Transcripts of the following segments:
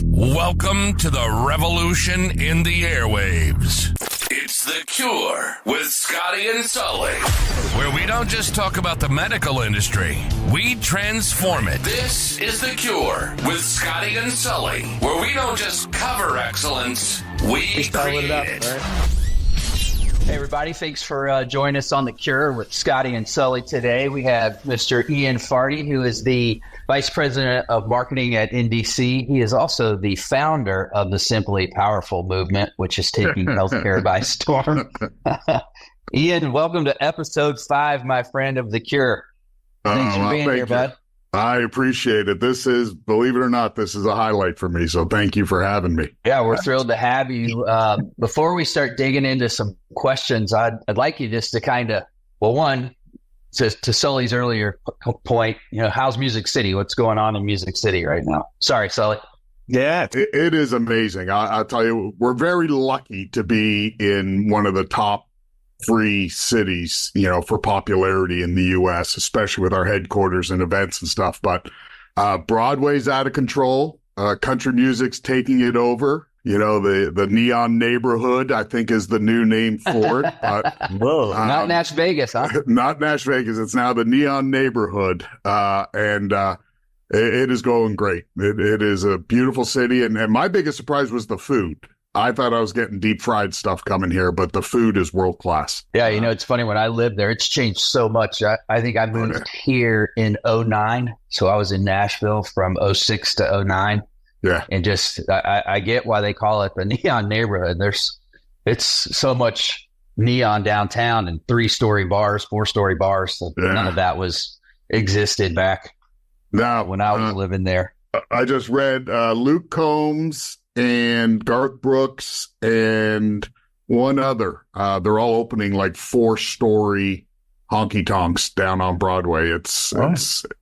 Welcome to the revolution in the airwaves. It's The Cure with Scotty and Sully, where we don't just talk about the medical industry, we transform it. This is The Cure with Scotty and Sully, where we don't just cover excellence, we create it. Hey everybody, thanks for joining us on The Cure with Scotty and Sully today. We have Mr. Ian Fardy, who is the Vice President of Marketing at NDC. He is also the founder of the Simply Powerful movement, which is taking healthcare by storm. Ian, welcome to episode 5, my friend, of The Cure. Thanks for being here, bud. I appreciate it. This is, believe it or not, this is a highlight for me. So thank you for having me. Yeah, we're thrilled to have you. Before we start digging into some questions, I'd like you just to kind of, well, one, to Sully's earlier point, how's Music City? What's going on in Music City right now? Sorry, Sully. Yeah, it is amazing. I'll tell you, we're very lucky to be in one of the top 3 cities, for popularity in the U.S., especially with our headquarters and events and stuff. But Broadway's out of control. Country music's taking it over. The Neon Neighborhood, I think, is the new name for it. Whoa, not Nash Vegas, huh? Not Nash Vegas. It's now the Neon Neighborhood. And it is going great. It is a beautiful city. And my biggest surprise was the food. I thought I was getting deep fried stuff coming here, but the food is world class. Yeah, it's funny. When I lived there, it's changed so much. I think I moved here in 2009. So I was in Nashville from 2006 to 2009. Yeah. And just, I get why they call it the Neon Neighborhood. It's so much neon downtown and 3-story bars, 4-story bars. So none of that existed back when I was living there. I just read Luke Combs and Garth Brooks and one other. They're all opening like 4-story honky tonks down on Broadway. It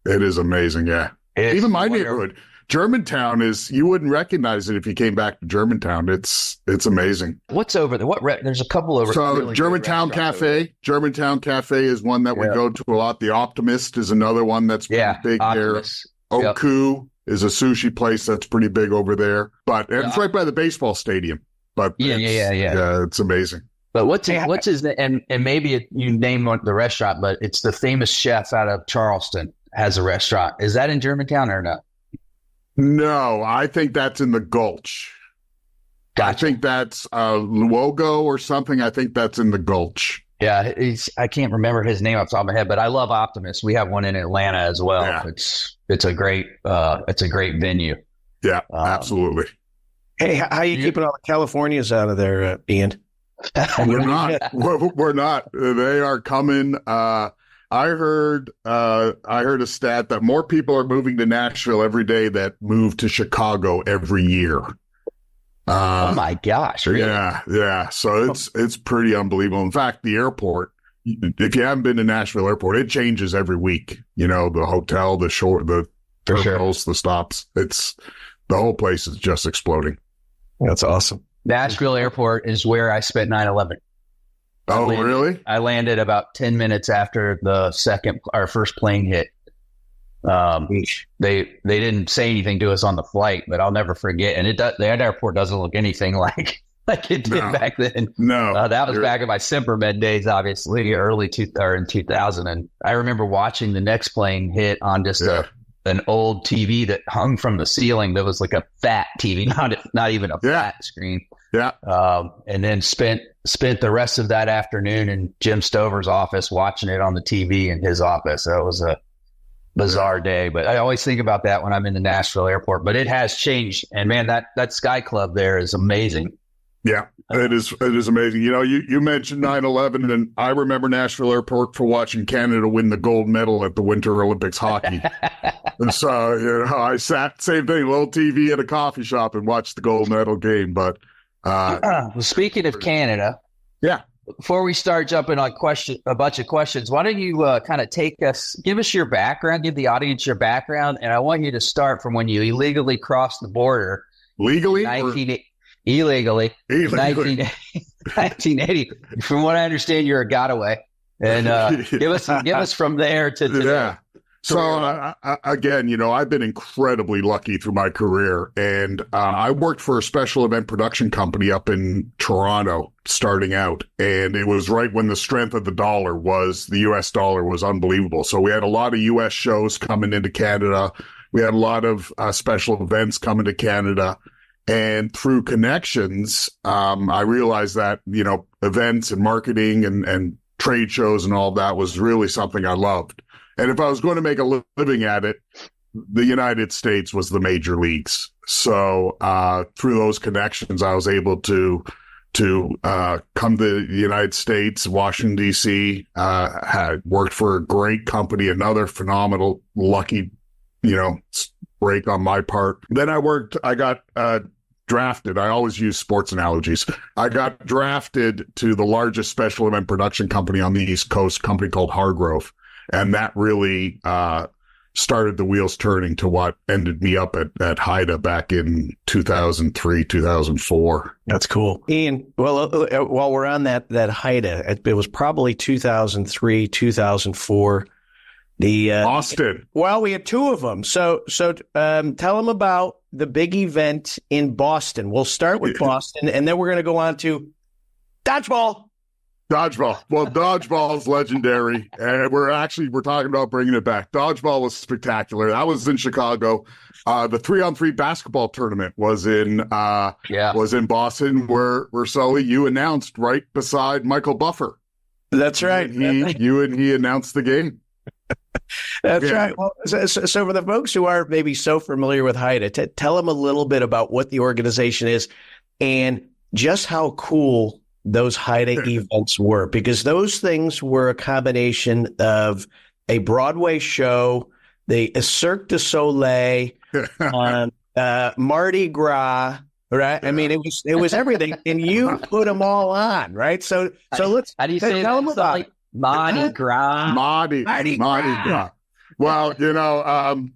is amazing. Yeah. Even my neighborhood, Germantown, you wouldn't recognize it if you came back to Germantown. It's amazing. What's over there? There's a couple over. So really Germantown Cafe. Germantown Cafe is one that we go to a lot. The Optimist is another one that's pretty big Optimist. There. Oku is a sushi place that's pretty big over there, but it's right by the baseball stadium. But yeah, it's amazing. But what's his name? And maybe you name the restaurant, but it's the famous chef out of Charleston has a restaurant. Is that in Germantown or no? No, I think that's in the Gulch. Gotcha. I think that's Luogo or something. I think that's in the Gulch. Yeah, I can't remember his name off the top of my head, but I love Optimist. We have one in Atlanta as well. Yeah. It's a great venue. Yeah, absolutely. Hey, how are you keeping all the Californians out of there, Ian? We're not. We're not. They are coming. I heard a stat that more people are moving to Nashville every day that move to Chicago every year. Oh my gosh! Really? Yeah. So it's pretty unbelievable. In fact, the airport, if you haven't been to Nashville Airport, it changes every week. The hotel, the shore, the terminals, the stops. The whole place is just exploding. That's awesome. Nashville Airport is where I spent 9/11. Oh, really? I landed about 10 minutes after our first plane hit. They didn't say anything to us on the flight, but I'll never forget. And that airport doesn't look anything like it did back then. No, that was back in my Sempermed days, obviously, in 2000. And I remember watching the next plane hit on just an old TV that hung from the ceiling. That was like a fat TV, not even a flat screen. Yeah. And then spent the rest of that afternoon in Jim Stover's office watching it on the TV in his office. That was a bizarre day, but I always think about that when I'm in the Nashville airport. But it has changed, and man, that Sky Club there is amazing. Yeah, it is amazing. You mentioned 9/11, and I remember Nashville Airport for watching Canada win the gold medal at the Winter Olympics hockey. And so, I sat, same thing, little TV at a coffee shop and watched the gold medal game. But well, speaking of Canada, yeah. Before we start jumping on a bunch of questions, why don't you kind of give us your background, give the audience your background, and I want you to start from when you illegally crossed the border. Legally? Illegally. 1980. From what I understand, you're a gotaway. And give us from there to today. Yeah. So again, I've been incredibly lucky through my career, and I worked for a special event production company up in Toronto starting out, and it was right when the strength of the U.S. dollar was unbelievable. So we had a lot of U.S. shows coming into Canada. We had a lot of special events coming to Canada, and through connections, I realized that, events and marketing and trade shows and all that was really something I loved. And if I was going to make a living at it, the United States was the major leagues. So through those connections, I was able to come to the United States, Washington, D.C., had worked for a great company, another phenomenal, lucky, break on my part. Then I got drafted. I always use sports analogies. I got drafted to the largest special event production company on the East Coast, a company called Hargrove. And that really started the wheels turning to what ended me up at Haida back in 2003, 2004. That's cool. Ian, well, while we're on that Haida, it was probably 2003, 2004. Boston. Well, we had two of them. So tell them about the big event in Boston. We'll start with Boston, and then we're going to go on to dodgeball. Dodgeball. Well, dodgeball is legendary, and we're talking about bringing it back. Dodgeball was spectacular. That was in Chicago. The 3-on-3 basketball tournament was in Boston, where Sully, you announced right beside Michael Buffer. That's right. You and he announced the game. That's right. Well, so for the folks who aren't maybe so familiar with Haida, tell them a little bit about what the organization is and just how cool those Haida events were, because those things were a combination of a Broadway show, a Cirque du Soleil, Mardi Gras, right? I mean, it was everything, and you put them all on, right? So let's. How do you say tell them that? about it. Mardi Gras. Mardi Gras. Well,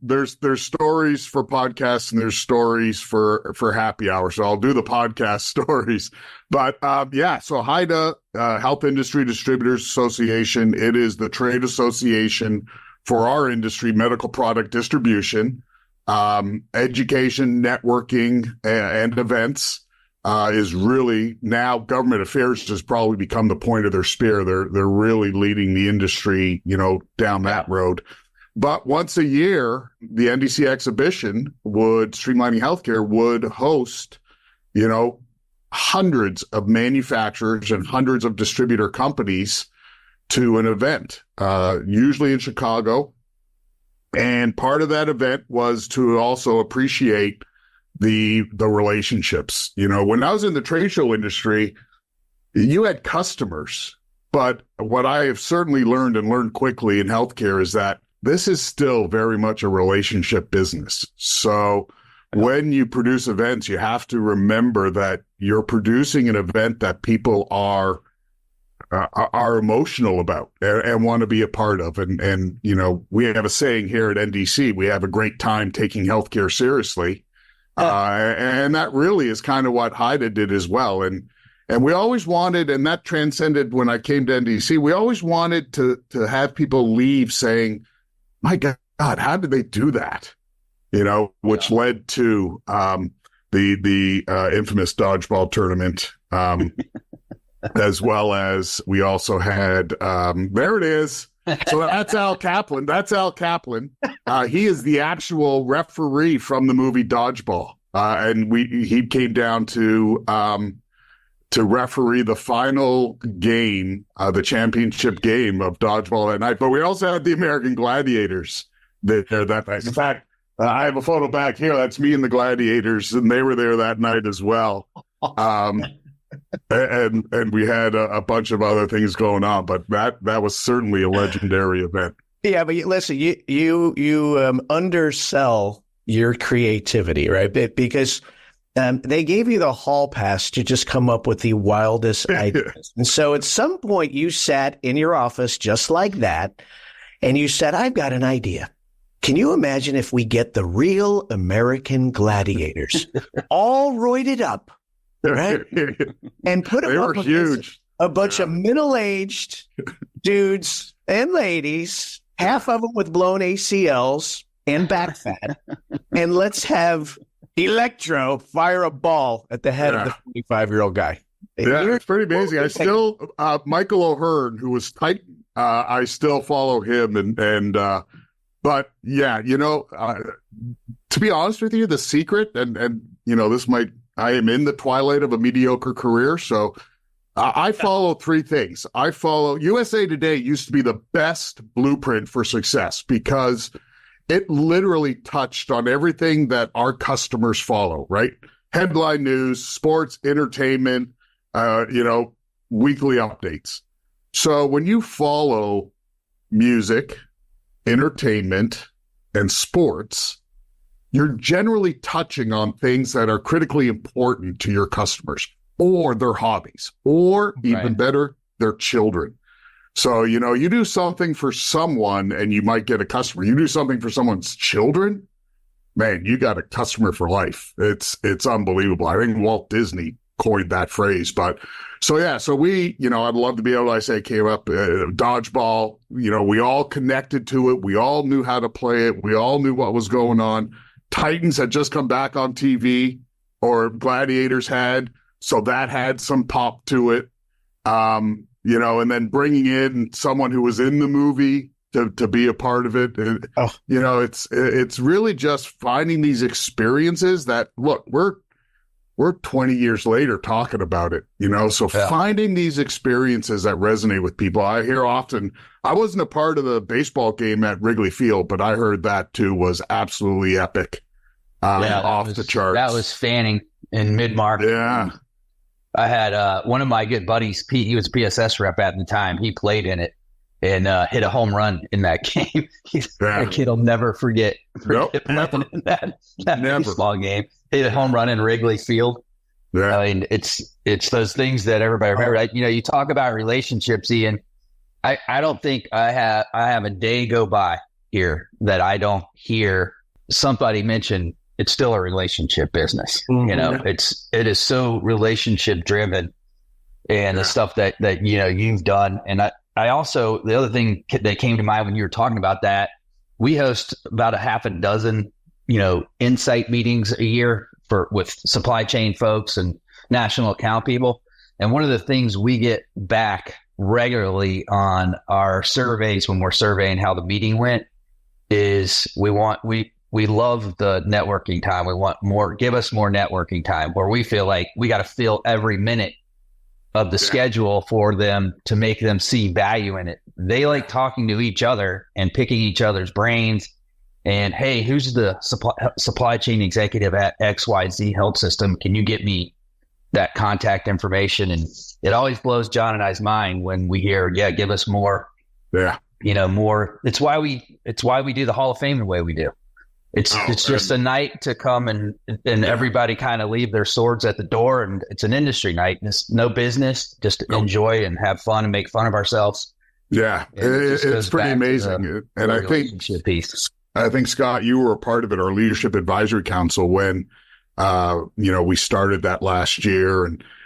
there's stories for podcasts and there's stories for happy hour. So I'll do the podcast stories. But so Haida, Health Industry Distributors Association, it is the trade association for our industry, medical product distribution, education, networking, and events. Is really now government affairs has probably become the point of their spear. They're really leading the industry, down that road. But once a year, the NDC exhibition Streamlining Healthcare would host, hundreds of manufacturers and hundreds of distributor companies to an event, usually in Chicago. And part of that event was to also appreciate the relationships. When I was in the trade show industry, you had customers, but what I have certainly learned quickly in healthcare is that this is still very much a relationship business. So when you produce events, you have to remember that you're producing an event that people are emotional about and want to be a part of. And we have a saying here at NDC, we have a great time taking healthcare seriously. And that really is kind of what Haida did as well. And we always wanted, and that transcended when I came to NDC, we always wanted to have people leave saying, my God, how did they do that? Which led to the infamous dodgeball tournament, as well as we also had, there it is. So that's Al Kaplan. He is the actual referee from the movie Dodgeball. And he came down to referee the final game, the championship game of Dodgeball that night. But we also had the American Gladiators there that night. In fact, I have a photo back here. That's me and the Gladiators, and they were there that night as well. And we had a bunch of other things going on, but that was certainly a legendary event. Yeah, but listen, you undersell your creativity, right? Because they gave you the hall pass to just come up with the wildest ideas. And so at some point you sat in your office just like that, and you said, I've got an idea. Can you imagine if we get the real American Gladiators all roided up, right? And put them up huge. A bunch of middle-aged dudes and ladies half of them with blown ACLs and back fat, and let's have Electro fire a ball at the head of the 45-year-old guy. Yeah, it's pretty amazing. I still, Michael O'Hearn, who was Titan, I still follow him. But yeah, to be honest with you, the secret, and I am in the twilight of a mediocre career. So I follow three things. I follow USA Today used to be the best blueprint for success because it literally touched on everything that our customers follow, right? Headline news, sports, entertainment, weekly updates. So when you follow music, entertainment, and sports, you're generally touching on things that are critically important to your customers or their hobbies, or even better, their children. So, you do something for someone and you might get a customer. You do something for someone's children, man, you got a customer for life. It's unbelievable. I think Walt Disney coined that phrase. But so we, I'd love to be able to say, came up, dodgeball, we all connected to it. We all knew how to play it. We all knew what was going on. Titans had just come back on TV, or Gladiators had. So that had some pop to it. And then bringing in someone who was in the movie to be a part of it. It's really just finding these experiences that, look, we're 20 years later talking about it, finding these experiences that resonate with people. I hear often, I wasn't a part of the baseball game at Wrigley Field, but I heard that too was absolutely epic. Off the charts. That was Fanning in mid-market. Yeah. I had one of my good buddies, Pete, he was a PSS rep at the time. He played in it and hit a home run in that game. That kid will never forget nothing in that baseball game. Hit a home run in Wrigley Field. Yeah. I mean, it's those things that everybody remembers. You talk about relationships, Ian. I don't think I have a day go by here that I don't hear somebody mention it's still a relationship business. Mm-hmm. It is so relationship driven, and the stuff that you've done. And I also, the other thing that came to mind when you were talking about that, we host about a half a dozen, insight meetings a year with supply chain folks and national account people. And one of the things we get back regularly on our surveys when we're surveying how the meeting went is we love the networking time. We want more, give us more networking time, where we feel like we got to fill every minute of the schedule for them to make them see value in it. They like talking to each other and picking each other's brains. And hey, who's the supply chain executive at XYZ Health System? Can you get me that contact information? And it always blows John and I's mind when we hear, give us more. Yeah. More. It's why we do the Hall of Fame the way we do. It's just a night to come and everybody kind of leave their swords at the door, and it's an industry night. It's no business, just enjoy and have fun and make fun of ourselves. Yeah, it's pretty amazing. And I think, Scott, you were a part of it, our Leadership Advisory Council, when we started that last year,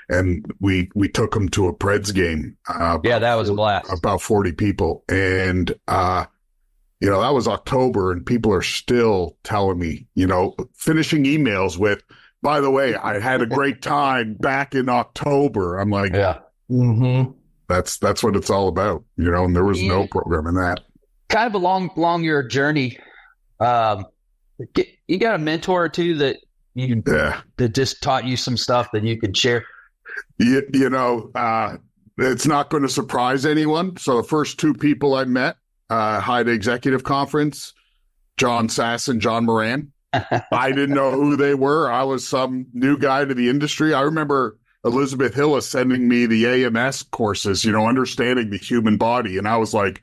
and we took them to a Preds game. That was a blast. About 40 people, and that was October, and people are still telling me, finishing emails with, by the way, I had a great time back in October. I'm like, that's what it's all about, and there was no program in that. Kind of along your journey, you got a mentor or two that that just taught you some stuff that you could share? It's not going to surprise anyone. So the first two people I met, Hyde Executive Conference, John Sassen, John Moran. I didn't know who they were. I was some new guy to the industry. I remember Elizabeth Hillis sending me the AMS courses, understanding the human body. And I was like,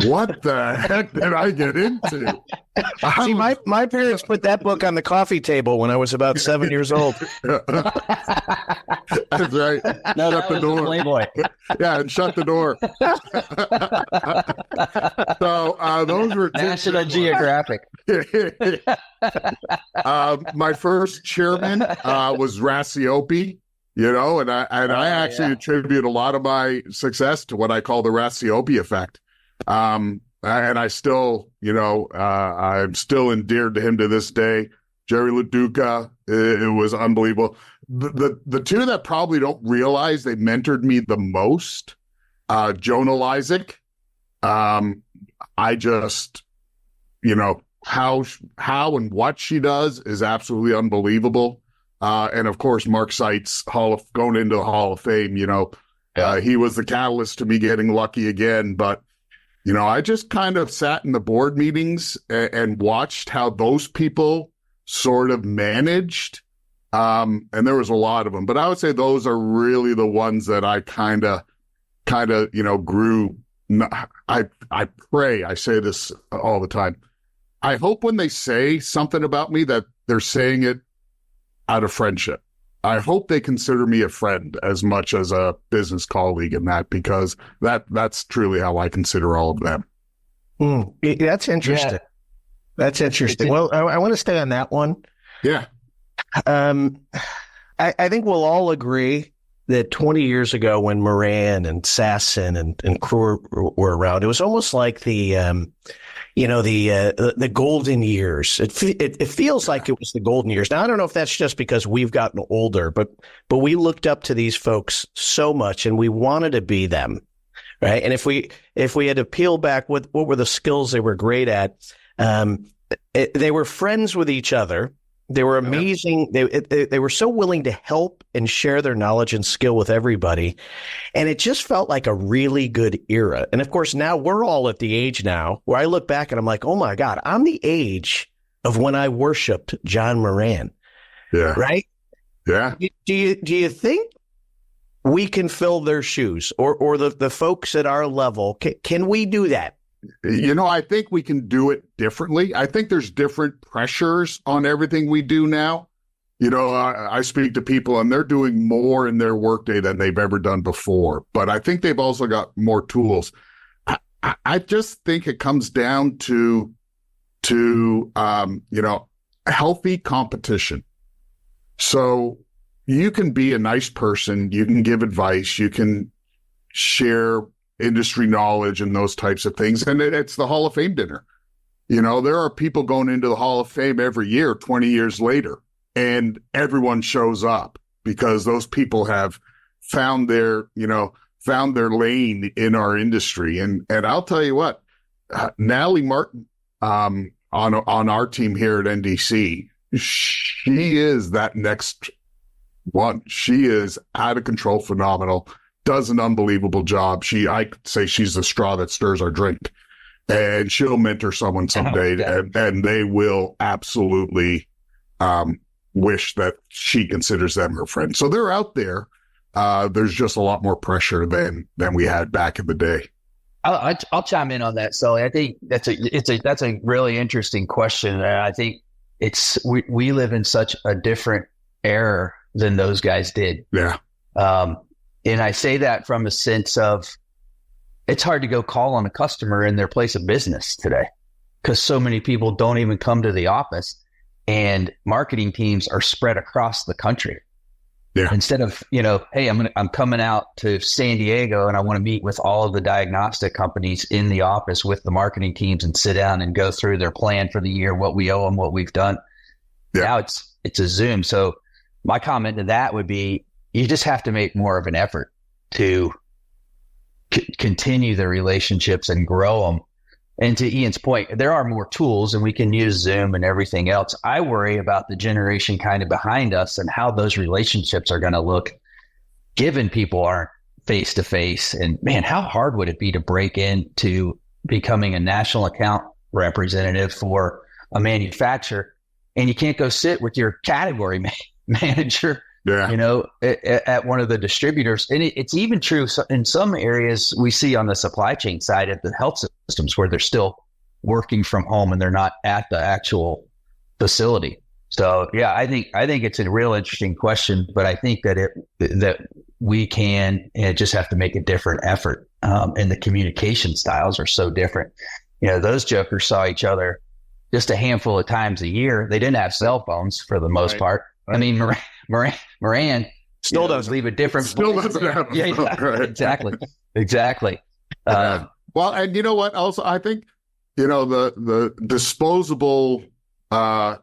what the heck did I get into? See, my parents put that book on the coffee table when I was about 7 years old. That's right. Shut the door. Playboy. Yeah, and shut the door. So those were National Geographic. My first chairman was Rassiopi. And I actually attribute a lot of my success to what I call the Rassiopi effect. And I still, I'm still endeared to him to this day. Jerry LaDuca, it was unbelievable. The two that probably don't realize they mentored me the most, Jonah Lysick. I just, how and what she does is absolutely unbelievable. And of course, Mark Seitz, going into the Hall of Fame, he was the catalyst to me getting lucky again. But, I just kind of sat in the board meetings and watched how those people sort of managed. And there was a lot of them, but I would say those are really the ones that I kind of, grew. I pray, I say this all the time. I hope when they say something about me that they're saying it out of friendship. I hope they consider me a friend as much as a business colleague in that, because that's truly how I consider all of them. That's interesting. Yeah. That's interesting. Well, I want to stay on that one. Yeah. I think we'll all agree that 20 years ago when Moran and Sassen and crew were around, it was almost like the golden years. It feels like it was the golden years. Now, I don't know if that's just because we've gotten older, but we looked up to these folks so much and we wanted to be them, right? And if we had to peel back, what were the skills they were great at? They were friends with each other. They were amazing. They were so willing to help and share their knowledge and skill with everybody. And it just felt like a really good era. And of course, now we're all at the age now where I look back and I'm like, oh my God, I'm the age of when I worshiped John Moran. Yeah. Right? Yeah. Do you think we can fill their shoes or the folks at our level? Can we do that? I think we can do it differently. I think there's different pressures on everything we do now. I speak to people and they're doing more in their workday than they've ever done before, but I think they've also got more tools. I just think it comes down to healthy competition. So you can be a nice person, you can give advice, you can share industry knowledge and those types of things. And it's the Hall of Fame dinner. There are people going into the Hall of Fame every year, 20 years later, and everyone shows up because those people have found their lane in our industry. And I'll tell you what, Natalie Martin, on our team here at NDC, she is that next one. She is out of control, phenomenal. Does an unbelievable job. I could say she's the straw that stirs our drink, and she'll mentor someone someday, and they will absolutely wish that she considers them her friend. So they're out there. There's just a lot more pressure than we had back in the day. I'll chime in on that, Sully. I think that's a really interesting question, and I think we live in such a different era than those guys did. Yeah. And I say that from a sense of it's hard to go call on a customer in their place of business today because so many people don't even come to the office, and marketing teams are spread across the country. Yeah. Instead of, hey, I'm coming out to San Diego and I want to meet with all of the diagnostic companies in the office with the marketing teams and sit down and go through their plan for the year, what we owe them, what we've done. Yeah. Now it's a Zoom. So my comment to that would be, you just have to make more of an effort to continue the relationships and grow them. And to Ian's point, there are more tools and we can use Zoom and everything else. I worry about the generation kind of behind us and how those relationships are going to look given people aren't face to face. And man, how hard would it be to break into becoming a national account representative for a manufacturer and you can't go sit with your category manager? Yeah. At one of the distributors. And it's even true in some areas we see on the supply chain side at the health systems where they're still working from home and they're not at the actual facility. So, yeah, I think it's a real interesting question, but I think that we can just have to make a different effort. And the communication styles are so different. Those jokers saw each other just a handful of times a year. They didn't have cell phones for the most part. I mean, Moran still does leave a different. Still doesn't have. Yeah, exactly. Well, and you know what? Also, I think, the disposable, the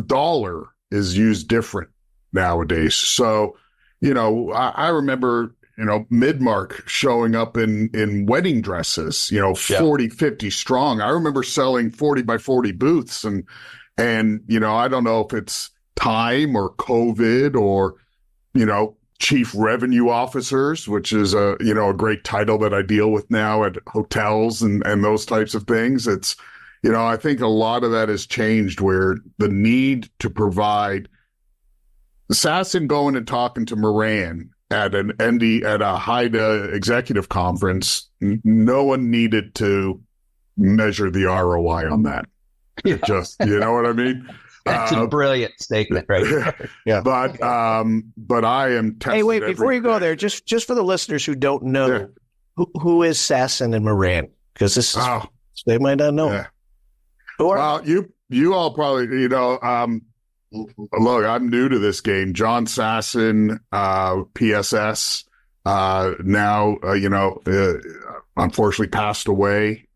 dollar is used different nowadays. So, I remember, Midmark showing up in wedding dresses, 40, 50 strong. I remember selling 40 by 40 booths and, I don't know if it's time or COVID or, chief revenue officers, which is a great title that I deal with now at hotels and those types of things. It's, I think a lot of that has changed where the need to provide Sassen going and talking to Moran at a HIDA executive conference. No one needed to measure the ROI on that. Yeah. Just, you know what I mean? That's a brilliant statement, right? Yeah. But I am tested. Hey, wait, before you go there, just for the listeners who don't know, who is Sassen and Moran? Because this is, they might not know. Yeah. Well, you all probably, look, I'm new to this game. John Sassen, PSS, now, unfortunately passed away.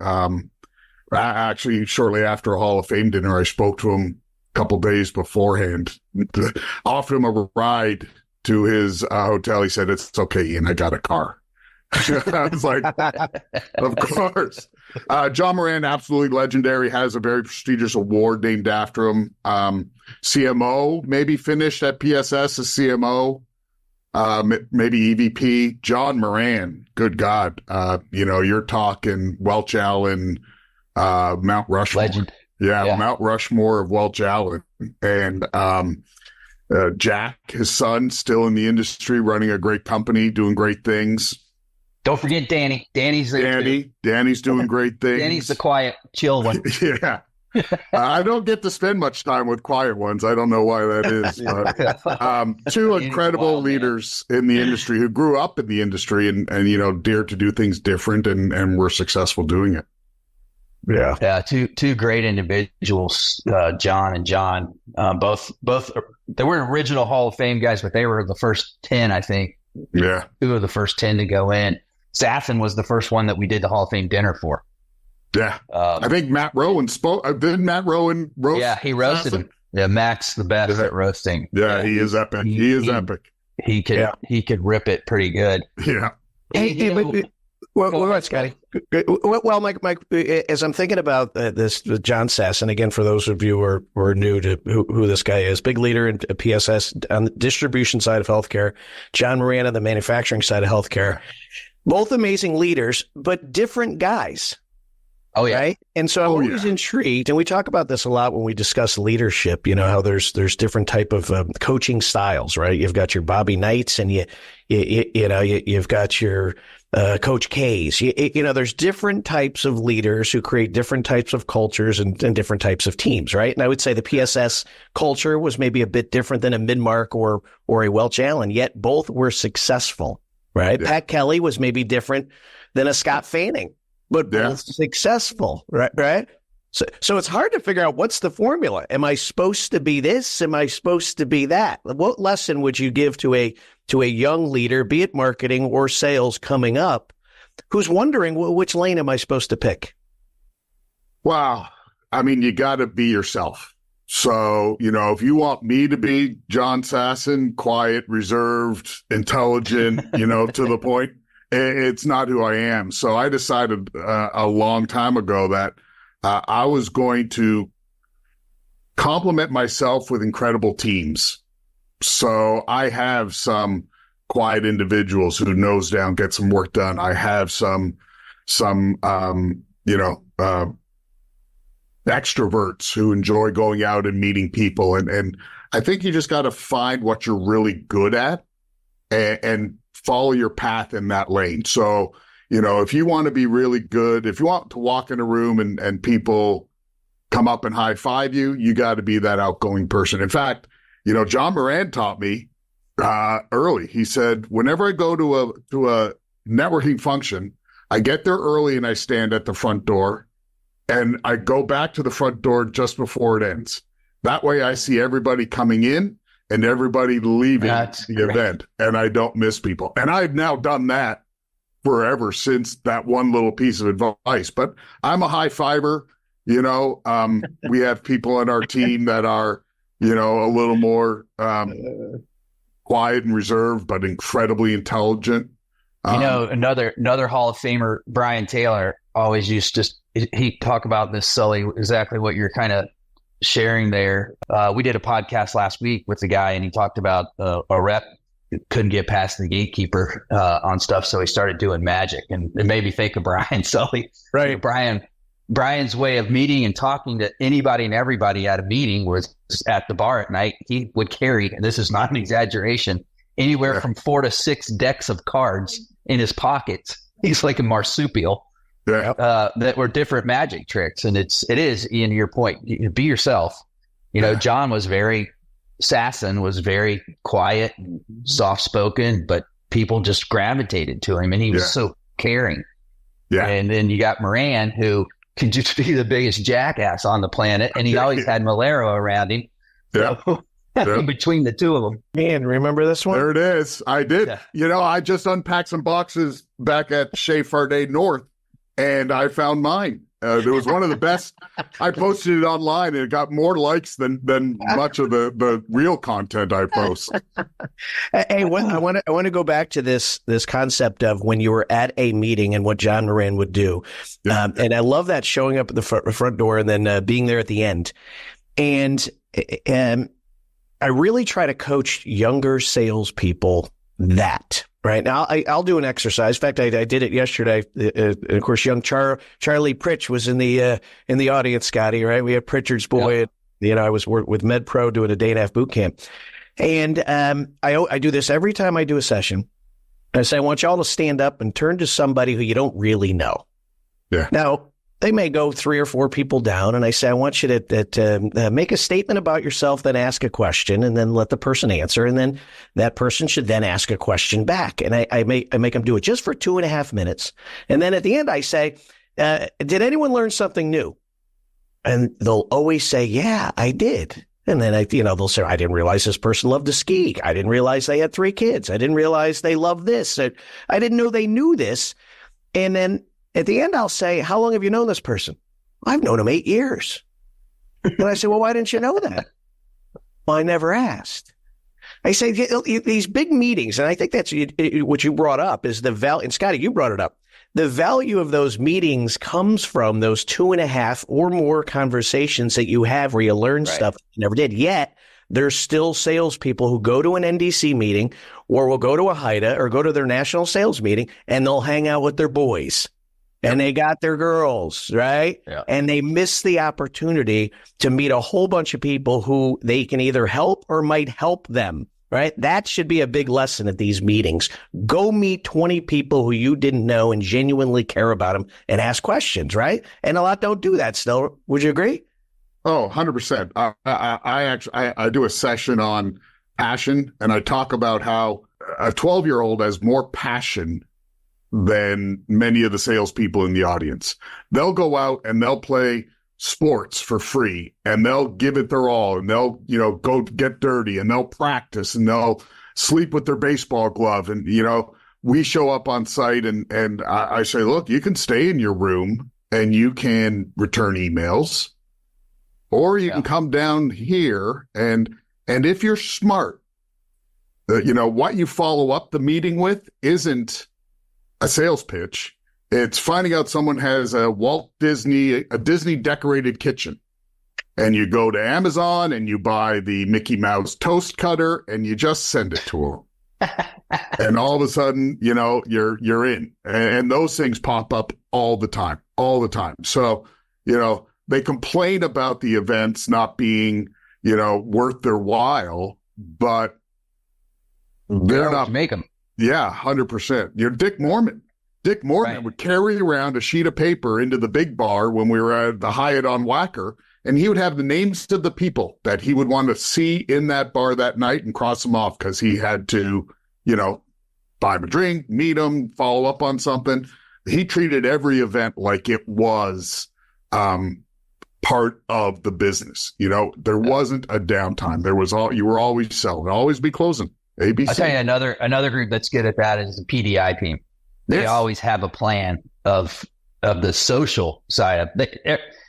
Actually, shortly after a Hall of Fame dinner, I spoke to him a couple days beforehand, offered him a ride to his hotel. He said, "It's okay, Ian, I got a car." I was like, of course. John Moran, absolutely legendary, has a very prestigious award named after him. CMO, maybe finished at PSS as CMO, maybe EVP. John Moran, good God. You're talking Welch, Allyn, Mount Rushmore. Legend. Yeah, Mount Rushmore of Welch, Allyn. And Jack, his son, still in the industry, running a great company, doing great things. Don't forget Danny. Danny's there too. Danny's doing great things. Danny's the quiet, chill one. Yeah. I don't get to spend much time with quiet ones. I don't know why that is. But, two incredible leaders in the industry who grew up in the industry and dared to do things different and were successful doing it. Yeah. Yeah. Two great individuals, John and John, both, they weren't original Hall of Fame guys, but they were the first 10, I think. Yeah. 2 of the first 10 to go in. Sassen was the first one that we did the Hall of Fame dinner for. Yeah. I think Matt Rowan spoke. Didn't Matt Rowan roast? Yeah, he roasted him. Yeah, Matt's the best at roasting. Yeah, he is epic. He is epic. He could rip it pretty good. Yeah. Well, Scotty. Well, Mike, as I'm thinking about this, John Sassen, again, for those of you who are new to who this guy is, big leader in PSS on the distribution side of healthcare, John Moran on the manufacturing side of healthcare. Both amazing leaders, but different guys. Oh, yeah. Right? And so I'm always intrigued, and we talk about this a lot when we discuss leadership, how there's different type of coaching styles, right? You've got your Bobby Knights and you've got your Coach K's. There's different types of leaders who create different types of cultures and different types of teams, right? And I would say the PSS culture was maybe a bit different than a Midmark or a Welch Allyn, yet both were successful, right? Yeah. Pat Kelly was maybe different than a Scott Fanning, but both successful, right? So it's hard to figure out what's the formula. Am I supposed to be this? Am I supposed to be that? What lesson would you give to a young leader, be it marketing or sales coming up, who's wondering, which lane am I supposed to pick? Wow. I mean, you got to be yourself. So, if you want me to be John Sassen, quiet, reserved, intelligent, to the point, it's not who I am. So I decided a long time ago that I was going to complement myself with incredible teams. So I have some quiet individuals who nose down, get some work done. I have some extroverts who enjoy going out and meeting people. And I think you just got to find what you're really good at and follow your path in that lane. So, if you want to be really good, if you want to walk in a room and people come up and high five you, you got to be that outgoing person. In fact, John Moran taught me early. He said, whenever I go to a networking function, I get there early and I stand at the front door and I go back to the front door just before it ends. That way I see everybody coming in and everybody leaving the event and I don't miss people. And I've now done that forever since that one little piece of advice. But I'm a high fiver. We have people on our team that are, a little more quiet and reserved, but incredibly intelligent. Another Hall of Famer, Brian Taylor, always used to, he talk about this, Sully, exactly what you're kind of sharing there. We did a podcast last week with the guy, and he talked about a rep couldn't get past the gatekeeper on stuff, so he started doing magic, and it made me think of Brian. Sully, right? Brian's way of meeting and talking to anybody and everybody at a meeting was at the bar at night. He would carry, and this is not an exaggeration, anywhere from 4 to 6 decks of cards in his pockets. He's like a marsupial. That were different magic tricks. And it is, Ian, to your point, be yourself. John was Sassen was very quiet, soft spoken, but people just gravitated to him, and he was so caring. Yeah. And then you got Moran, who can just be the biggest jackass on the planet, and he always had Malero around him. Yeah. So, between the two of them. Man, remember this one? There it is. I did. Yeah. I just unpacked some boxes back at Chez Fardy North, and I found mine. It was one of the best. I posted it online, and it got more likes than much of the real content I post. Hey, I want to go back to this concept of when you were at a meeting and what John Moran would do, and I love that, showing up at the front door and then being there at the end. And I really try to coach younger salespeople that. Right now, I'll do an exercise. In fact, I did it yesterday. Of course, young Charlie Pritch was in the audience, Scotty. Right, we had Pritchard's boy. Yep. I was with MedPro doing a 1.5-day boot camp, and I do this every time I do a session. I say, I want you all to stand up and turn to somebody who you don't really know. Yeah. Now, they may go 3 or 4 people down, and I say, I want you to make a statement about yourself, then ask a question, and then let the person answer, and then that person should then ask a question back. And I make them do it just for 2.5 minutes, and then at the end I say, did anyone learn something new? And they'll always say, yeah, I did. And then they'll say, I didn't realize this person loved to ski. I didn't realize they had 3 kids. I didn't realize they loved this. I didn't know they knew this. And then at the end, I'll say, how long have you known this person? I've known him 8 years. And I say, well, why didn't you know that? Well, I never asked. I say, these big meetings, and I think that's what you brought up, is the value. And Scotty, you brought it up. The value of those meetings comes from those 2.5 or more conversations that you have where you learn stuff you never did. Yet, there's still salespeople who go to an NDC meeting or will go to a HIDA or go to their national sales meeting, and they'll hang out with their boys. And they got their girls, right? Yeah. And they miss the opportunity to meet a whole bunch of people who they can either help or might help them, right? That should be a big lesson at these meetings. Go meet 20 people who you didn't know and genuinely care about them and ask questions, right? And a lot don't do that still. Would you agree? Oh, 100%. I do a session on passion, and I talk about how a 12-year-old has more passion than many of the salespeople in the audience. They'll go out and they'll play sports for free, and they'll give it their all, and they'll, go get dirty, and they'll practice, and they'll sleep with their baseball glove. And, we show up on site, and I say, look, you can stay in your room and you can return emails, or you can come down here and if you're smart, what you follow up the meeting with isn't a sales pitch. It's finding out someone has a Disney decorated kitchen, and you go to Amazon and you buy the Mickey Mouse toast cutter and you just send it to them. And all of a sudden, you're in, and those things pop up all the time. So, they complain about the events not being, worth their while, but they're not make them. Yeah, 100%. You're Dick Mormon. Dick Mormon would carry around a sheet of paper into the big bar when we were at the Hyatt on Wacker, and he would have the names of the people that he would want to see in that bar that night and cross them off because he had to, buy him a drink, meet him, follow up on something. He treated every event like it was part of the business. There wasn't a downtime. You were always selling, always be closing. ABC. I'll tell you another group that's good at that is the PDI team. they always have a plan of the social side of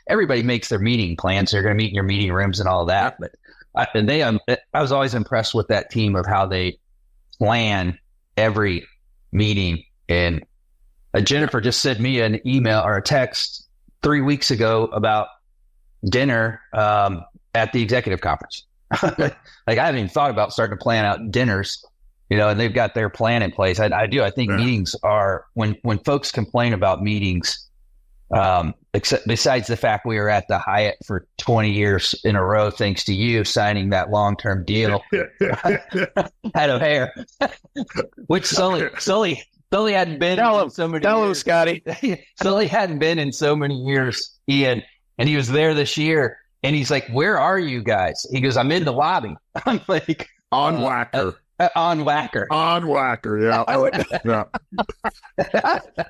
everybody makes their meeting plans. They're going to meet in your meeting rooms and all of that. But I was always impressed with that team of how they plan every meeting. And Jennifer just sent me an email or a text 3 weeks ago about dinner at the executive conference. Like I haven't even thought about starting to plan out dinners, and they've got their plan in place. I think meetings are when folks complain about meetings, except besides the fact we were at the Hyatt for 20 years in a row, thanks to you signing that long-term deal, head of hair, which Sully hadn't been in so many years. Scotty. Sully hadn't been in so many years, Ian, and he was there this year. And he's like, "Where are you guys?" He goes, "I'm in the lobby." I'm like, on Whacker. On Whacker. On Whacker, yeah.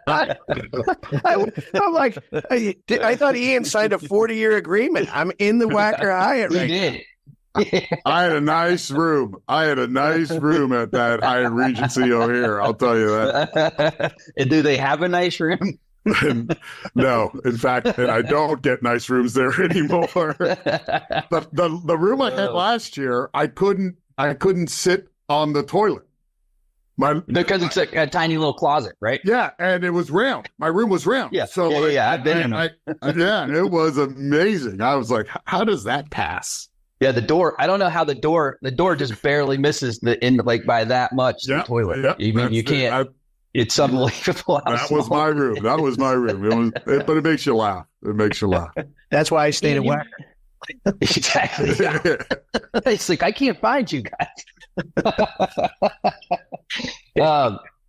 I'm like, I thought Ian signed a 40-year agreement. I'm in the Whacker Hyatt right now. I had a nice room. at that Hyatt Regency O'Hare. I'll tell you that. And do they have a nice room? No, in fact, and I don't get nice rooms there anymore. The room I had last year, I couldn't sit on the toilet. Because it's a tiny little closet, right? Yeah, and it was round. My room was round. Yeah, so I've been in them. It was amazing. I was like, how does that pass? Yeah, the door. I don't know how the door just barely misses by that much the toilet. Yeah, you can't. It's unbelievable. That was my room. But it makes you laugh. That's why I stayed at Whacker. Exactly. Yeah. It's like, I can't find you guys.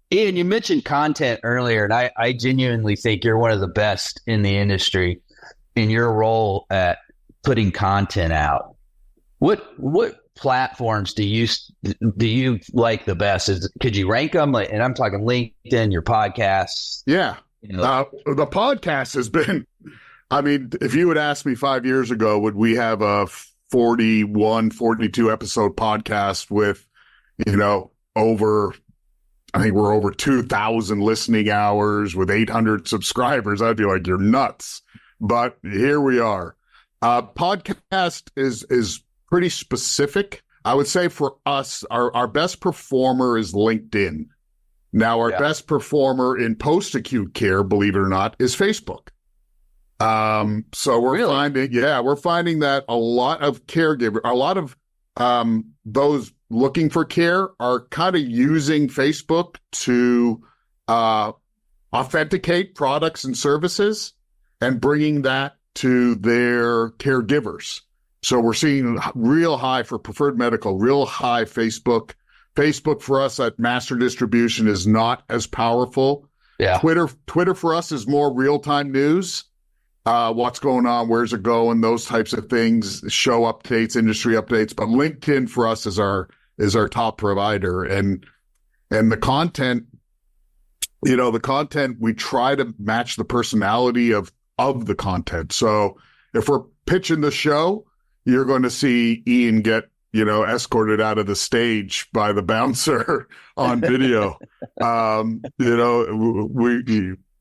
Ian, you mentioned content earlier, and I genuinely think you're one of the best in the industry in your role at putting content out. What platforms do you like the best? Could you rank them? And I'm talking LinkedIn, your podcasts. Yeah. The podcast has been, if you had asked me 5 years ago, would we have a 41, 42 episode podcast with, I think we're over 2,000 listening hours with 800 subscribers, I'd be like, you're nuts. But here we are. Podcast is pretty specific. I would say for us, our best performer is LinkedIn. Now, our best performer in post-acute care, believe it or not, is Facebook. So we're finding that a lot of caregivers, a lot of those looking for care are kind of using Facebook to authenticate products and services and bringing that to their caregivers. So we're seeing real high for Preferred Medical, real high Facebook. Facebook for us at master distribution is not as powerful. Yeah. Twitter for us is more real-time news. What's going on, where's it going, those types of things, show updates, industry updates. But LinkedIn for us is our top provider. And the content, we try to match the personality of the content. So if we're pitching the show, you're going to see Ian get, escorted out of the stage by the bouncer on video.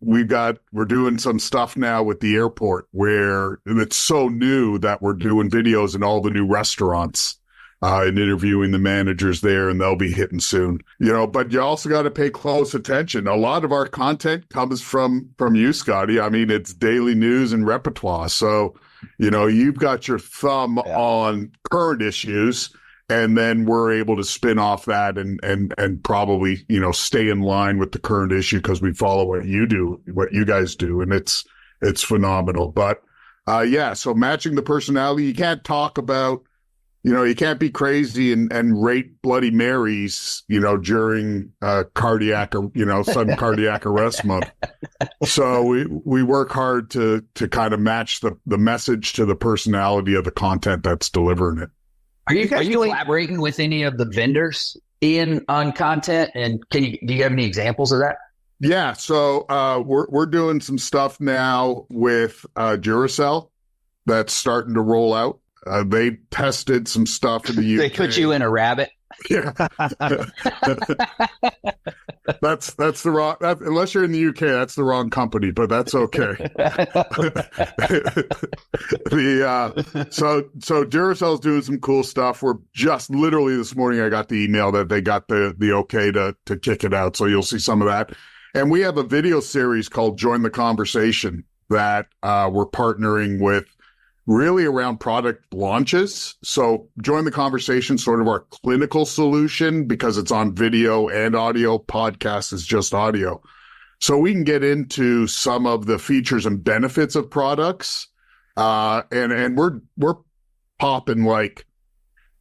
We're doing some stuff now with the airport where it's so new that we're doing videos in all the new restaurants and interviewing the managers there, and they'll be hitting soon. But you also got to pay close attention. A lot of our content comes from you, Scotty. It's daily news and repertoire. So, you've got your thumb on current issues, and then we're able to spin off that and probably, stay in line with the current issue because we follow what you guys do. And it's phenomenal. But so matching the personality, you can't talk about, you can't be crazy and rate Bloody Marys, during cardiac or, sudden cardiac arrest month. So we work hard to kind of match the message to the personality of the content that's delivering it. Are you collaborating with any of the vendors, Ian, on content? And do you have any examples of that? Yeah. So we're doing some stuff now with Duracell that's starting to roll out. they tested some stuff in the UK. They put you in a rabbit. Yeah. That's the wrong, unless you're in the UK, that's the wrong company, but that's okay. So Duracell's doing some cool stuff. We're just literally this morning, I got the email that they got the okay to kick it out. So you'll see some of that. And we have a video series called Join the Conversation that we're partnering with, really around product launches. So Join the Conversation, sort of our clinical solution, because it's on video and audio. Podcast is just audio. So we can get into some of the features and benefits of products. And we're popping, like,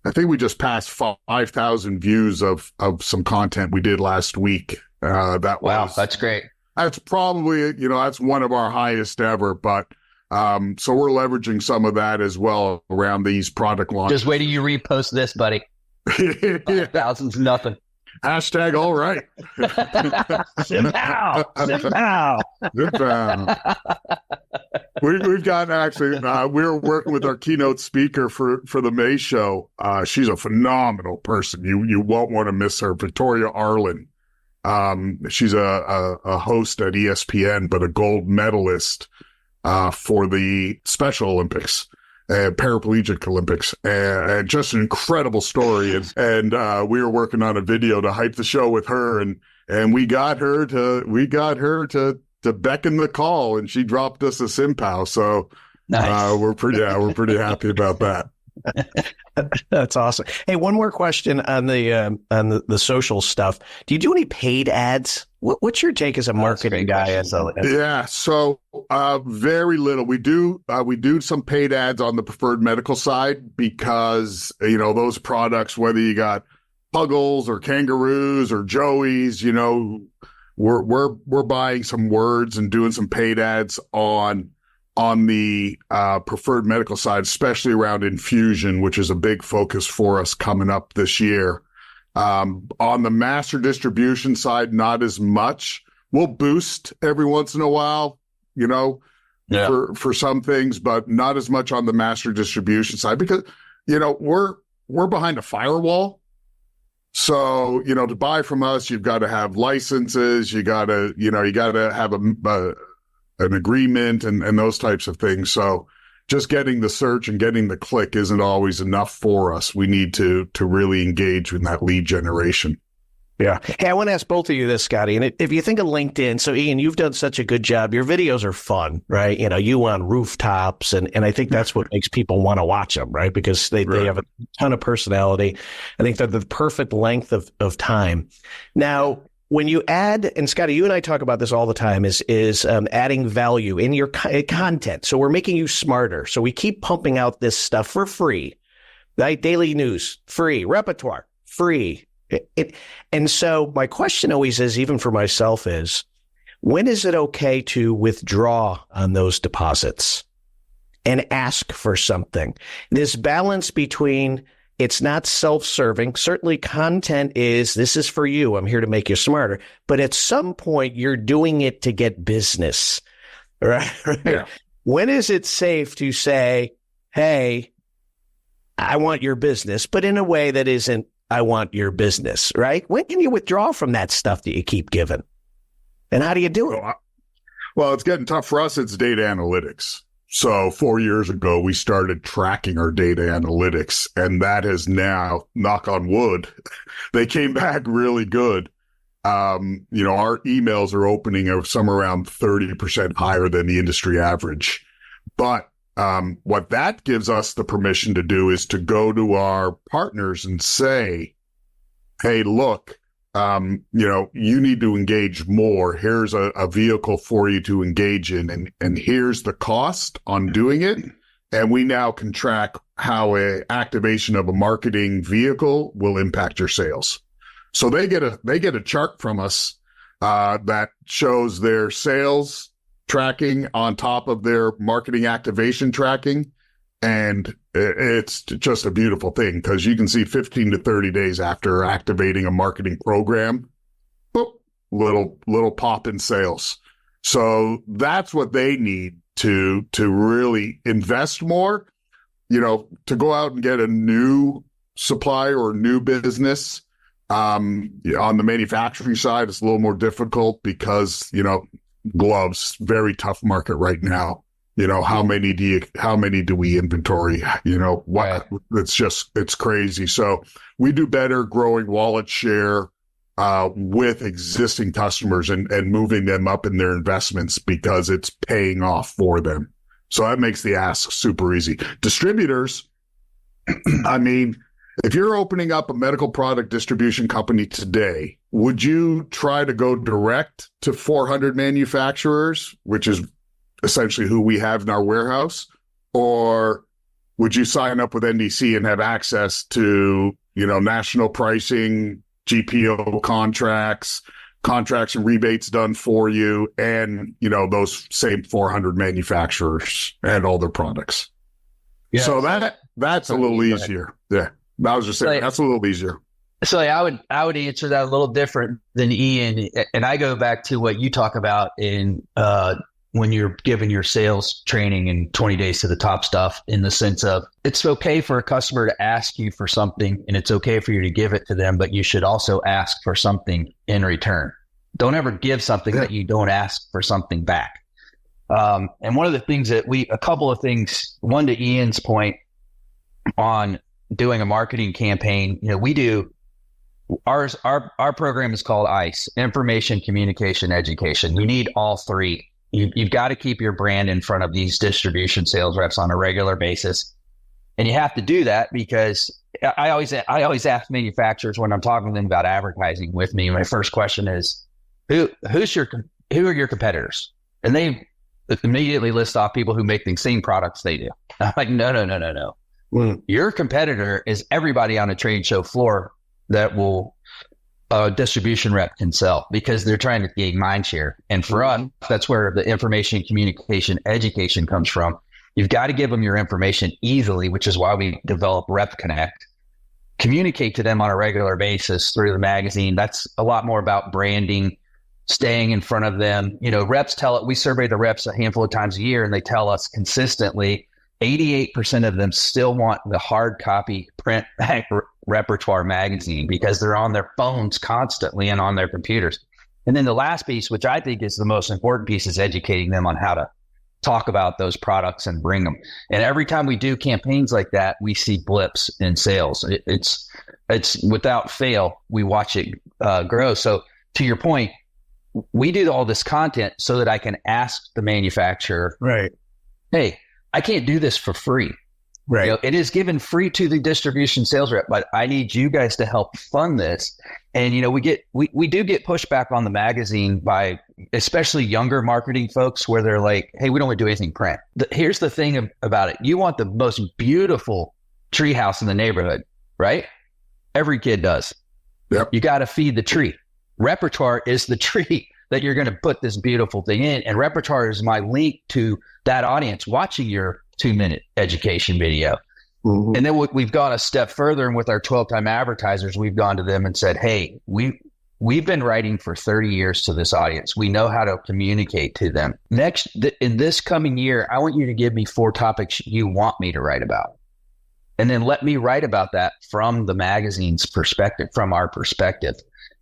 I think we just passed 5,000 views of some content we did last week. Wow, that's great. That's probably, that's one of our highest ever, but so we're leveraging some of that as well around these product launches. Just wait till you repost this, buddy. 5,000's nothing. Hashtag all right. Sit down. We've got actually, we're working with our keynote speaker for the May show. She's a phenomenal person. You won't want to miss her. Victoria Allyn. She's a host at ESPN, but a gold medalist for the Special Olympics, Paraplegic Olympics, and just an incredible story. And we were working on a video to hype the show with her, and we got her to beckon the call, and she dropped us a SimPow. So nice. We're pretty happy about that. That's awesome. Hey, one more question on the social stuff. Do you do any paid ads? What's your take as a marketing guy? Yeah, so very little. We do some paid ads on the preferred medical side because those products, whether you got Puggles or Kangaroos or Joeys, we're buying some words and doing some paid ads on the preferred medical side, especially around infusion, which is a big focus for us coming up this year. On the master distribution side, not as much. We'll boost every once in a while, for some things, but not as much on the master distribution side because, we're behind a firewall. So, to buy from us, you've got to have licenses. You got to have an agreement and those types of things. So just getting the search and getting the click isn't always enough for us. We need to really engage in that lead generation. Yeah. Hey, I want to ask both of you this, Scotty. And if you think of LinkedIn, so Ian, you've done such a good job. Your videos are fun, right? You on rooftops. And I think that's what makes people want to watch them, right? Because they have a ton of personality. I think they're the perfect length of time. Now, when you add, and Scotty, you and I talk about this all the time, is adding value in your content. So we're making you smarter. So we keep pumping out this stuff for free, right? Daily news, free. Repertoire, free. And so my question always is, even for myself, is when is it okay to withdraw on those deposits and ask for something? This balance between it's not self-serving. Certainly content this is for you. I'm here to make you smarter. But at some point, you're doing it to get business, right? Yeah. When is it safe to say, hey, I want your business, but in a way that isn't, I want your business, right? When can you withdraw from that stuff that you keep giving? And how do you do it? Well, it's getting tough for us. It's data analytics. So 4 years ago, we started tracking our data analytics, and that has now, knock on wood, they came back really good. Our emails are opening of somewhere around 30% higher than the industry average. But what that gives us the permission to do is to go to our partners and say, hey, look, you need to engage more. Here's a vehicle for you to engage in, and here's the cost on doing it. And we now can track how a activation of a marketing vehicle will impact your sales. So they get a chart from us that shows their sales tracking on top of their marketing activation tracking. And it's just a beautiful thing because you can see 15 to 30 days after activating a marketing program, boop, little pop in sales. So that's what they need to really invest more. to go out and get a new supply or new business, on the manufacturing side, it's a little more difficult because, gloves, very tough market right now. How many do we inventory? It's crazy. So we do better growing wallet share with existing customers and moving them up in their investments because it's paying off for them. So that makes the ask super easy. Distributors, I mean, if you're opening up a medical product distribution company today, would you try to go direct to 400 manufacturers, which is essentially who we have in our warehouse? Or would you sign up with NDC and have access to, national pricing, GPO contracts and rebates done for you, and, those same 400 manufacturers and all their products? Yeah. So that's a little easier. Yeah. I was just saying, that's a little easier. So I would answer that a little different than Ian. And I go back to what you talk about in when you're giving your sales training in 20 days to the top stuff, in the sense of it's okay for a customer to ask you for something and it's okay for you to give it to them, but you should also ask for something in return. Don't ever give something that you don't ask for something back. And one of the things that a couple of things, one to Ian's point on doing a marketing campaign, we do our program is called ICE, Information, Communication, Education. You need all three. You've got to keep your brand in front of these distribution sales reps on a regular basis. And you have to do that because I always ask manufacturers when I'm talking to them about advertising with me, my first question is, who are your competitors? And they immediately list off people who make the same products they do. I'm like, no. Your competitor is everybody on a trade show floor that a distribution rep can sell, because they're trying to gain mind share. And for us, that's where the information, communication, education comes from. You've got to give them your information easily, which is why we develop Rep Connect. Communicate to them on a regular basis through the magazine. That's a lot more about branding, staying in front of them. Reps we survey the reps a handful of times a year, and they tell us consistently 88% of them still want the hard copy print repertoire magazine because they're on their phones constantly and on their computers. And then the last piece, which I think is the most important piece, is educating them on how to talk about those products and bring them. And every time we do campaigns like that, we see blips in sales. It's without fail, we watch it grow. So to your point, we do all this content so that I can ask the manufacturer, right, hey, I can't do this for free. Right. It is given free to the distribution sales rep, but I need you guys to help fund this. And, we do get pushback on the magazine by especially younger marketing folks, where they're like, hey, we don't want to do anything print. Here's the thing about it. You want the most beautiful treehouse in the neighborhood, right? Every kid does. Yep. You got to feed the tree. Repertoire is the tree that you're going to put this beautiful thing in. And repertoire is my link to that audience watching your 2-minute education video. Mm-hmm. And then we've gone a step further, and with our 12-time advertisers, we've gone to them and said, hey, we've been writing for 30 years to this audience. We know how to communicate to them. Next, in this coming year, I want you to give me 4 topics you want me to write about. And then let me write about that from the magazine's perspective, from our perspective,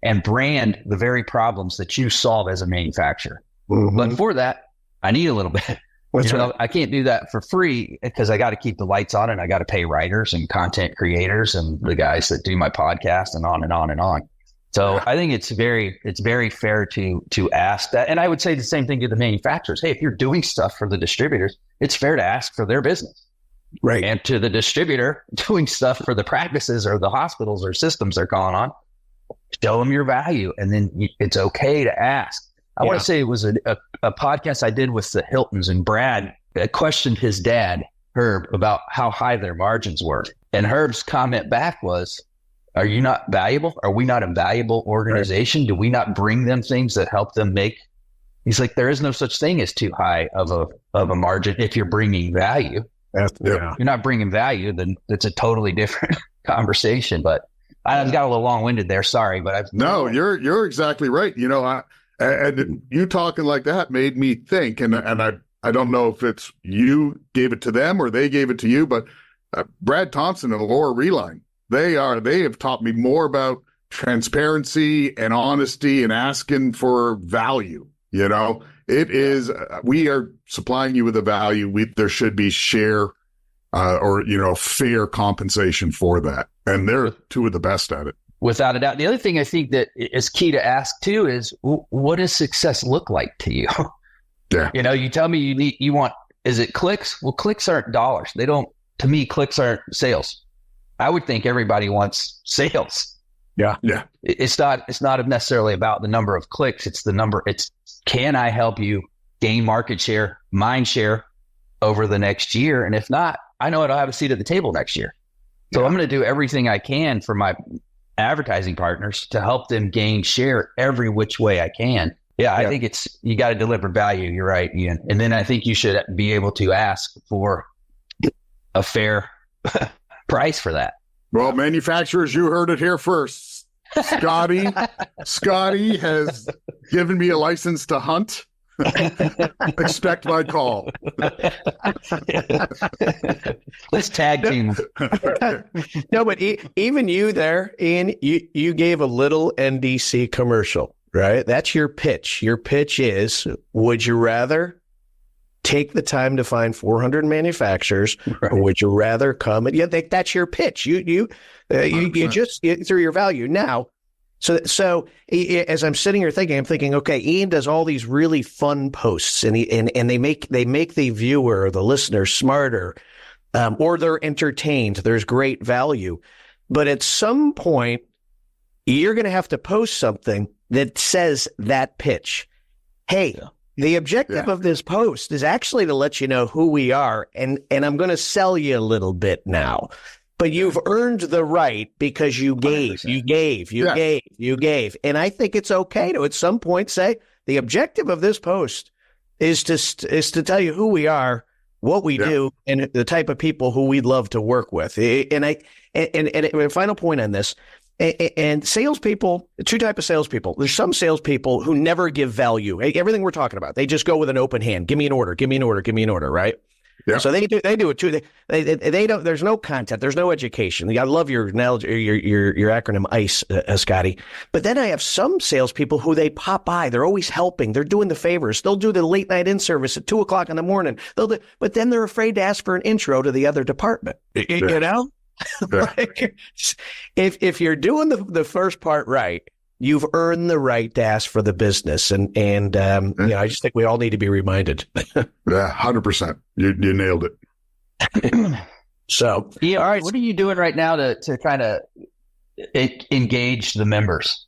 and brand the very problems that you solve as a manufacturer. Mm-hmm. But for that, I need a little bit. I can't do that for free because I got to keep the lights on, and I got to pay writers and content creators and the guys that do my podcast and on and on and on. So I think it's very fair to ask that. And I would say the same thing to the manufacturers. Hey, if you're doing stuff for the distributors, it's fair to ask for their business. Right. And to the distributor doing stuff for the practices or the hospitals or systems they're calling on, show them your value. And then it's okay to ask. I want to say it was a podcast I did with the Hiltons, and Brad questioned his dad, Herb, about how high their margins were. And Herb's comment back was, are you not valuable? Are we not a valuable organization? Right. Do we not bring them things that help them make? He's like, there is no such thing as too high of a margin if you're bringing value. If you're not bringing value, then it's a totally different conversation. But I got a little long-winded there. Sorry, but No, you're exactly right. And you talking like that made me think, and I don't know if it's you gave it to them or they gave it to you, but Brad Thompson and Laura Reline, they have taught me more about transparency and honesty and asking for value. It is, we are supplying you with a value. There should be share or fair compensation for that. And they're two of the best at it. Without a doubt. The other thing I think that is key to ask too is, what does success look like to you? Yeah. You tell me you want, is it clicks? Well, clicks aren't dollars. To me, clicks aren't sales. I would think everybody wants sales. Yeah. Yeah. It's not necessarily about the number of clicks. It's can I help you gain market share, mind share over the next year? And if not, I know I don't have a seat at the table next year. So I'm going to do everything I can for my advertising partners to help them gain share every which way I can. Yeah, I think you got to deliver value. You're right, Ian. And then I think you should be able to ask for a fair price for that. Well, manufacturers, you heard it here first. Scotty has given me a license to hunt. Expect my call. Let's tag team. No, but even you there, Ian, you gave a little NDC commercial, right? That's your pitch. Your pitch is, would you rather take the time to find 400 manufacturers, right, or would you rather come? And that's your pitch. You just through your value now. So as I'm sitting here thinking, I'm thinking, okay, Ian does all these really fun posts, and they make the viewer or the listener smarter, or they're entertained. There's great value, but at some point, you're going to have to post something that says that pitch. Hey, the objective of this post is actually to let you know who we are, and I'm going to sell you a little bit now. But you've earned the right because you gave, 100%. you gave. And I think it's okay to at some point say the objective of this post is to tell you who we are, what we do, and the type of people who we'd love to work with. And a final point on this, and salespeople, two types of salespeople. There's some salespeople who never give value. Everything we're talking about, they just go with an open hand. Give me an order, right? Yeah. So they do it too. They don't. There's no content. There's no education. I love your analogy, your acronym ICE, Scotty. But then I have some salespeople who they pop by. They're always helping. They're doing the favors. They'll do the late night in service at 2:00 in the morning. But then they're afraid to ask for an intro to the other department. You know, like, if you're doing the first part right, you've earned the right to ask for the business, and I just think we all need to be reminded. Yeah, 100%. You nailed it. So, yeah, all right. What are you doing right now to kind of engage the members?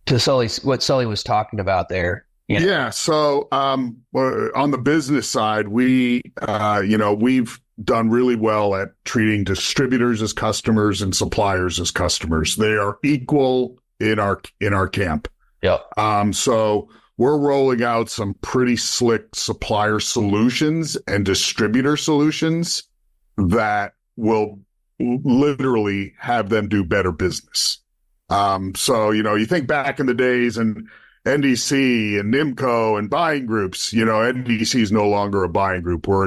To what Sully was talking about there. Yeah. So, on the business side, we've done really well at treating distributors as customers and suppliers as customers. They are equal in our camp. Yep. So we're rolling out some pretty slick supplier solutions and distributor solutions that will literally have them do better business. So, you think back in the days and NDC and NIMCO and buying groups, NDC is no longer a buying group. We're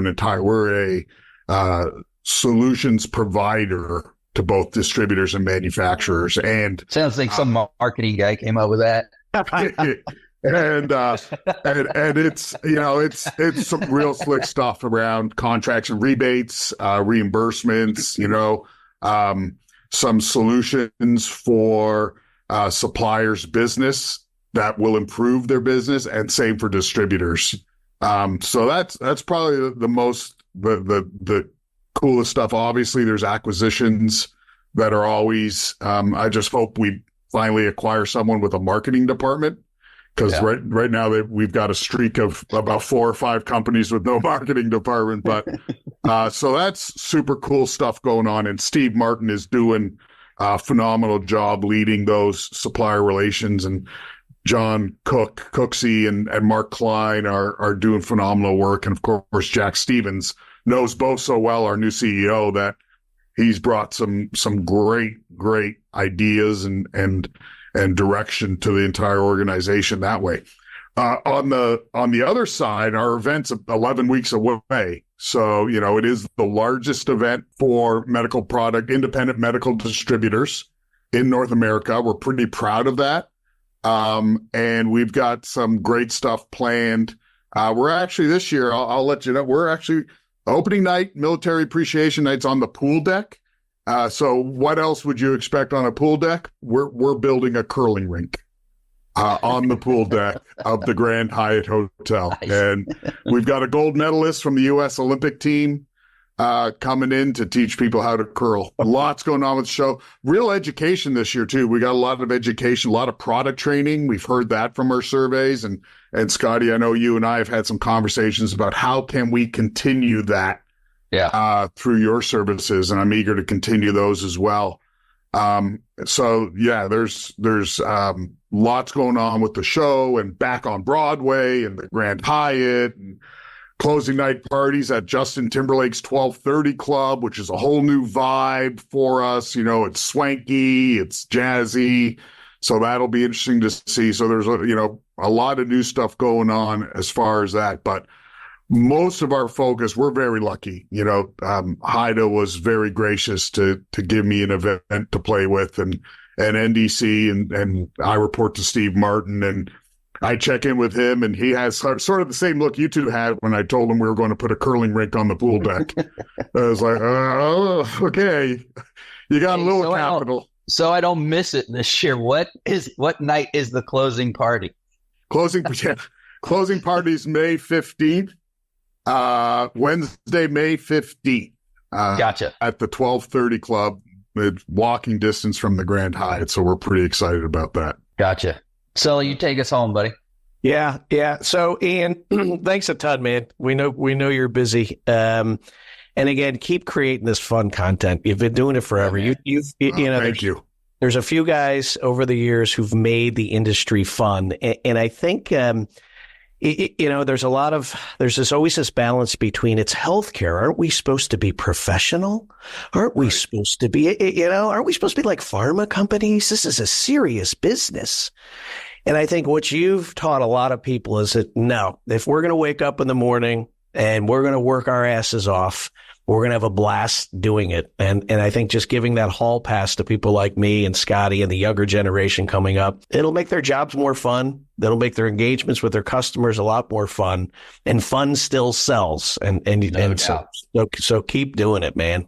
a solutions provider to both distributors and manufacturers. And sounds like some marketing guy came up with that. and it's some real slick stuff around contracts and rebates, reimbursements, some solutions for suppliers' business that will improve their business, and same for distributors. So that's probably the coolest stuff. Obviously, there's acquisitions that are always, I just hope we finally acquire someone with a marketing department, because right now we've got a streak of about 4 or 5 companies with no marketing department. But so that's super cool stuff going on. And Steve Martin is doing a phenomenal job leading those supplier relations. And John Cooksey and Mark Klein are doing phenomenal work. And of course, Jack Stevens knows both so well, our new CEO, that he's brought some great ideas and direction to the entire organization that way. On the other side, our event's 11 weeks away. So, it is the largest event for independent medical distributors in North America. We're pretty proud of that. And we've got some great stuff planned. We're actually this year, I'll let you know, we're actually opening night, military appreciation night's on the pool deck. So what else would you expect on a pool deck? We're building a curling rink on the pool deck of the Grand Hyatt Hotel. Nice. And we've got a gold medalist from the U.S. Olympic team coming in to teach people how to curl. Lots going on with the show. Real education this year, too. We got a lot of education, a lot of product training. We've heard that from our surveys. And Scotty, I know you and I have had some conversations about how can we continue that through your services, and I'm eager to continue those as well. So yeah, there's lots going on with the show and back on Broadway and the Grand Hyatt and closing night parties at Justin Timberlake's 1230 Club, which is a whole new vibe for us. It's swanky, it's jazzy. So that'll be interesting to see. So there's a lot of new stuff going on as far as that, but most of our focus, we're very lucky. Haida was very gracious to give me an event to play with and NDC, and I report to Steve Martin, and I check in with him, and he has sort of the same look you two had when I told him we were going to put a curling rink on the pool deck. I was like, oh, okay, you got a little capital. So I don't miss it this year. What night is the closing party? Closing party's May 15th. Wednesday, May 15th. Gotcha. At the 1230 Club, walking distance from the Grand Hyatt. So we're pretty excited about that. Gotcha. Sully, you take us home, buddy. Yeah. So Ian, thanks a ton, man. We know you're busy. And again, keep creating this fun content. You've been doing it forever. Thank you. There's a few guys over the years who've made the industry fun. And I think, there's always this balance between it's healthcare. Aren't we supposed to be professional? Aren't we supposed to be, aren't we supposed to be like pharma companies? This is a serious business. And I think what you've taught a lot of people is that no, if we're going to wake up in the morning and we're going to work our asses off, we're going to have a blast doing it. And I think just giving that hall pass to people like me and Scotty and the younger generation coming up, it'll make their jobs more fun. That'll make their engagements with their customers a lot more fun. And fun still sells. So keep doing it, man.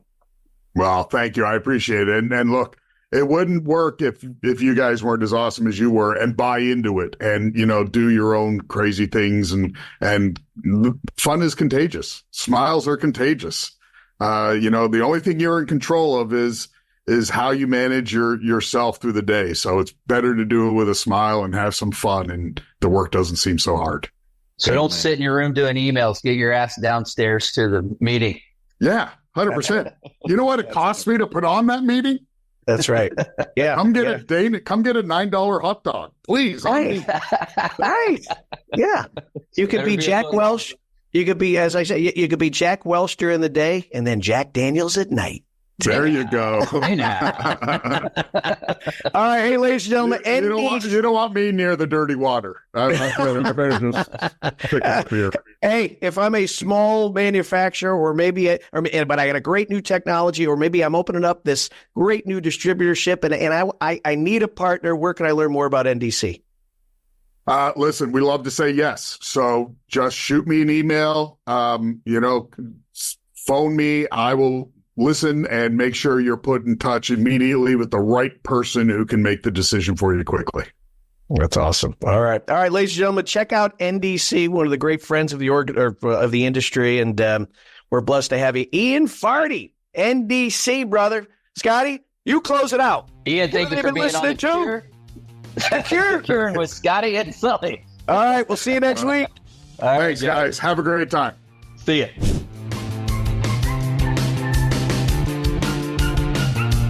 Well, thank you. I appreciate it. And look, it wouldn't work if you guys weren't as awesome as you were and buy into it and, do your own crazy things. And fun is contagious. Smiles are contagious. The only thing you're in control of is how you manage yourself through the day. So it's better to do it with a smile and have some fun, and the work doesn't seem so hard. So don't sit in your room doing emails. Get your ass downstairs to the meeting. Yeah, 100%. You know what it costs me to put on that meeting? That's right. Yeah. Come get a $9 hot dog, please. Right. Yeah. You could be Jack Welch. You could be, as I say, you could be Jack Welch during the day and then Jack Daniels at night. There you go. All right, hey, ladies and gentlemen, you don't want me near the dirty water. I better just pick up here. Hey, if I'm a small manufacturer, but I got a great new technology, or maybe I'm opening up this great new distributorship, and I need a partner. Where can I learn more about NDC? Listen, we love to say yes. So just shoot me an email. Phone me. I will listen and make sure you're put in touch immediately with the right person who can make the decision for you quickly. That's awesome. All right, ladies and gentlemen, check out NDC, one of the great friends of the industry, and we're blessed to have you, Ian Fardy, NDC, brother. Scotty, you close it out. Ian, thank you for being on the Cure with Scotty and Sully. All right, we'll see you next week. All right, guys, have a great time. See ya.